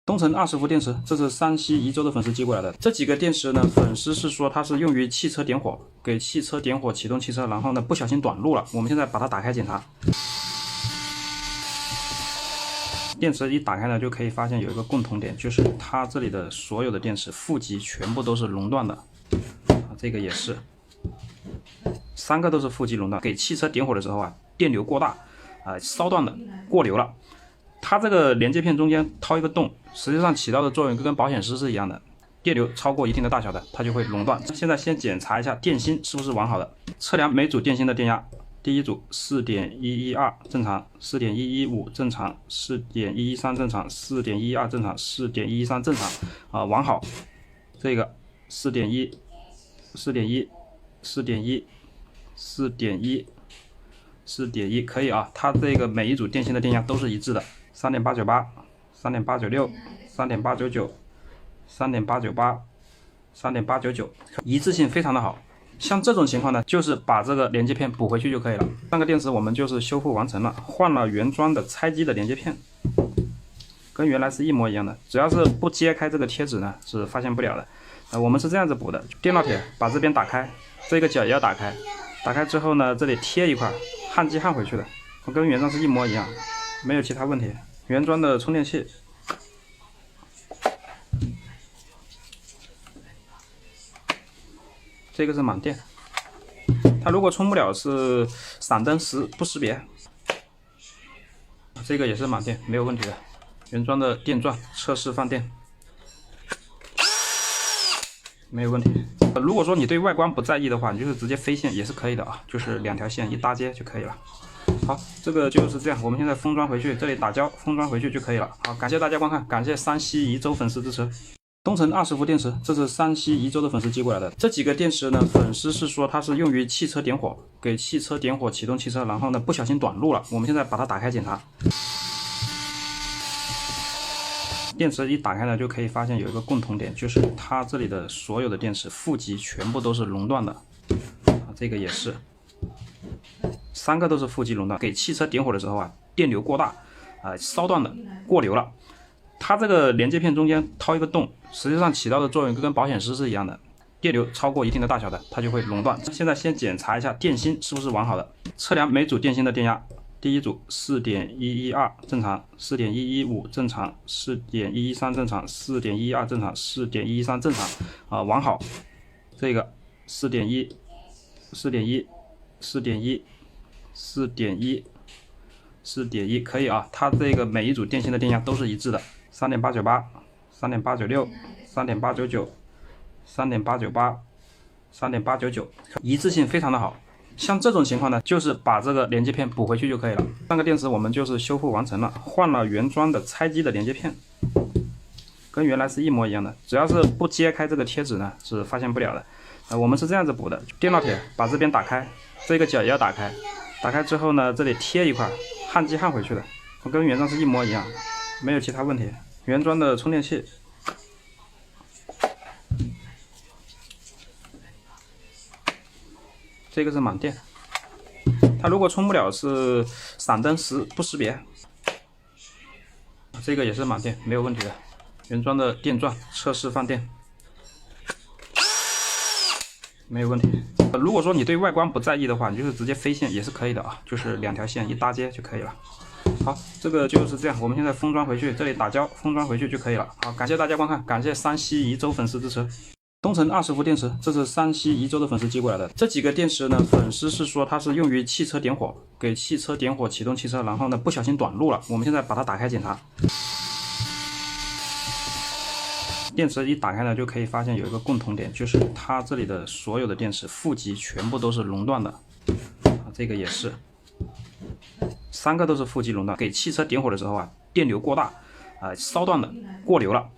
东城20伏电池，这是山西宜州的粉丝寄过来的。这几个电池呢，粉丝是说它是用于汽车点火，给汽车点火启动汽车，然后呢不小心短路了。我们现在把它打开检查，电池一打开呢，就可以发现有一个共同点，就是它这里的所有的电池负极全部都是熔断的，这个也是，3个都是负极熔断，给汽车点火的时候啊，电流过大，烧断的过流了。它这个连接片中间掏一个洞，实际上起到的作用跟保险丝是一样的，电流超过一定的大小的，它就会熔断。现在先检查一下电芯是不是完好的，测量每组电芯的电压，第一组 4.112 正常， 4.115 正常， 4.113 正常， 4.112 正常， 4.113 正常，完好。这个 4.1 4.1 4.1 4.1 4.1可以啊，它这个每一组电芯的电压都是一致的。3.898 3.896 3.899 3.898 3.899，一致性非常的好。像这种情况呢，就是把这个连接片补回去就可以了。上个电池我们就是修复完成了，换了原装的拆机的连接片，跟原来是一模一样的。只要是不揭开这个贴纸呢，是发现不了的。我们是这样子补的：电烙铁把这边打开，这个角也要打开，打开之后呢，这里贴一块，焊机焊回去的，跟原装是一模一样，没有其他问题。原装的充电器，这个是满电，它如果充不了是闪灯不识别，这个也是满电，没有问题的。原装的电钻测试放电，没有问题。如果说你对外观不在意的话，你就是直接飞线也是可以的啊，就是2条线一搭接就可以了。好，这个就是这样，我们现在封装回去，这里打胶封装回去就可以了。好，感谢大家观看，感谢山西宜州粉丝支持。东城20伏电池，这是山西宜州的粉丝寄过来的。这几个电池呢，粉丝是说它是用于汽车点火，给汽车点火启动汽车，然后呢不小心短路了。我们现在把它打开检查，电池一打开呢，就可以发现有一个共同点，就是它这里的所有的电池负极全部都是熔断的，这个也是，3个都是负极熔断，给汽车点火的时候啊，电流过大，烧断的过流了。它这个连接片中间掏一个洞，实际上起到的作用跟保险丝是一样的，电流超过一定的大小的，它就会熔断。现在先检查一下电芯是不是完好的，测量每组电芯的电压，第一组 4.112 正常， 4.115 正常， 4.113 正常， 4.112 正常， 4.113 正常，完好。这个 4.1 4.1 4.1 4.1 4.1可以啊，它这个每一组电芯的电压都是一致的。3.898 3.896 3.899 3.898 3.899，一致性非常的好。像这种情况呢，就是把这个连接片补回去就可以了。上个电池我们就是修复完成了，换了原装的拆机的连接片，跟原来是一模一样的。只要是不揭开这个贴纸呢，是发现不了的。我们是这样子补的：电烙铁把这边打开，这个角也要打开，打开之后呢，这里贴一块，焊机焊回去的，跟原装是一模一样，没有其他问题。原装的充电器，这个是满电，它如果充不了是闪灯不识别，这个也是满电，没有问题的。原装的电钻测试放电，没有问题。如果说你对外观不在意的话，你就是直接飞线也是可以的啊，就是2条线一搭接就可以了。好，这个就是这样，我们现在封装回去，这里打胶封装回去就可以了。好，感谢大家观看，感谢山西宜州粉丝支持。东城20伏电池，这是山西宜州的粉丝寄过来的。这几个电池呢，粉丝是说它是用于汽车点火，给汽车点火启动汽车，然后呢不小心短路了。我们现在把它打开检查，电池一打开呢，就可以发现有一个共同点，就是它这里的所有的电池负极全部都是熔断的，这个也是，3个都是负极熔断，给汽车点火的时候啊，电流过大，烧断的过流了。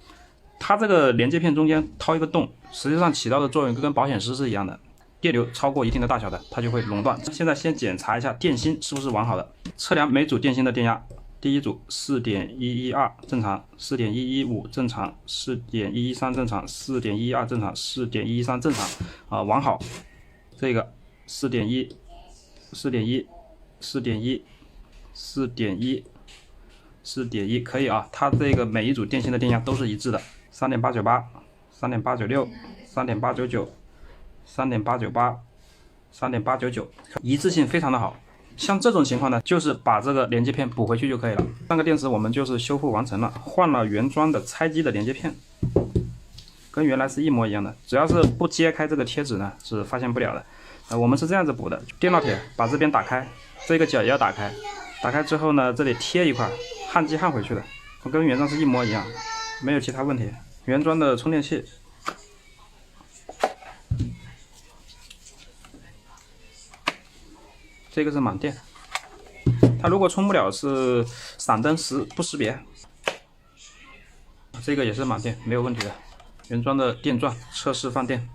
它这个连接片中间掏一个洞，实际上起到的作用跟保险丝是一样的，电流超过一定的大小的，它就会熔断。现在先检查一下电芯是不是完好的，测量每组电芯的电压，第一组 4.112 正常， 4.115 正常， 4.113 正常， 4.112 正常， 4.113 正常，完好。这个 4.1 4.1 4.1 4.1 4.1可以啊，它这个每一组电芯的电压都是一致的，3.898、3.896、3.899、3.898、3.899，一致性非常的好。像这种情况呢，就是把这个连接片补回去就可以了。上个电池我们就是修复完成了，换了原装的拆机的连接片，跟原来是一模一样的。只要是不揭开这个贴纸呢，是发现不了的。我们是这样子补的：电烙铁把这边打开，这个角也要打开，打开之后呢，这里贴一块，焊机焊回去的，跟原装是一模一样，没有其他问题。原装的充电器。这个是满电，它如果充不了是闪灯不识别。这个也是满电，没有问题的。原装的电钻测试放电，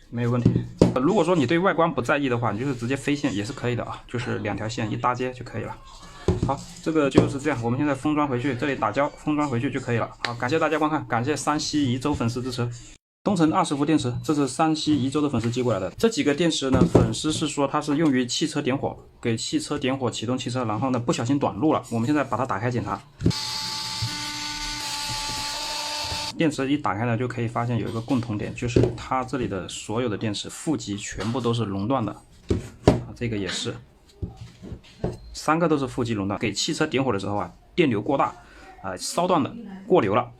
没有问题。如果说你对外观不在意的话，你就是直接飞线也是可以的啊，就是2条线一搭接就可以了。好，这个就是这样，我们现在封装回去，这里打胶封装回去就可以了。好，感谢大家观看，感谢山西宜州粉丝支持。东城20伏电池，这是山西宜州的粉丝寄过来的。这几个电池呢，粉丝是说它是用于汽车点火，给汽车点火启动汽车，然后呢不小心短路了。我们现在把它打开检查，电池一打开呢，就可以发现有一个共同点，就是它这里的所有的电池负极全部都是熔断的，这个也是，3个都是负极熔断，给汽车点火的时候啊，电流过大，烧断的过流了。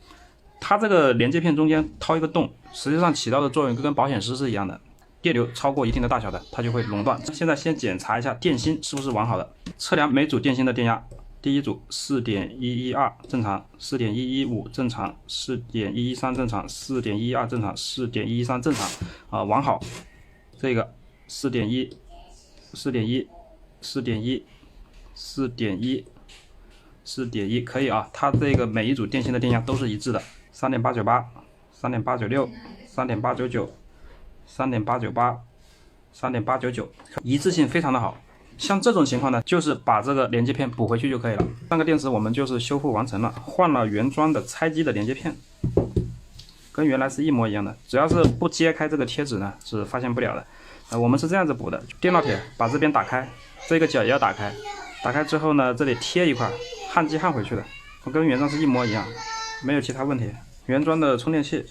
它这个连接片中间掏一个洞，实际上起到的作用跟保险丝是一样的，电流超过一定的大小的，它就会熔断。现在先检查一下电芯是不是完好的，测量每组电芯的电压。第一组 4.112 正常， 4.115 正常， 4.113 正常， 4.112 正常， 4.113 正常，完好。这个 4.1 4.1 4.1 4.1 4.1可以啊，它这个每一组电芯的电压都是一致的，3.898、3.896、3.899、3.898、3.899，一致性非常的好。像这种情况呢，就是把这个连接片补回去就可以了。上个电池我们就是修复完成了，换了原装的拆机的连接片，跟原来是一模一样的。只要是不揭开这个贴纸呢，是发现不了的。我们是这样子补的：电烙铁把这边打开，这个角也要打开，打开之后呢，这里贴一块，焊机焊回去的，跟原装是一模一样，没有其他问题。原装的充电器。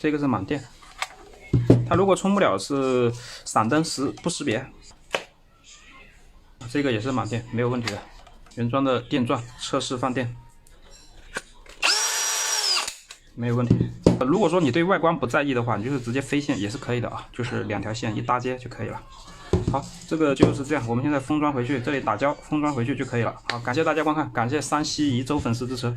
这个是满电，它如果充不了是闪灯不识别。这个也是满电，没有问题的。原装的电钻测试放电，没有问题。如果说你对外观不在意的话，你就是直接飞线也是可以的啊，就是2条线一搭接就可以了。好，这个就是这样，我们现在封装回去，这里打胶封装回去就可以了。好，感谢大家观看，感谢山西宜州粉丝支持。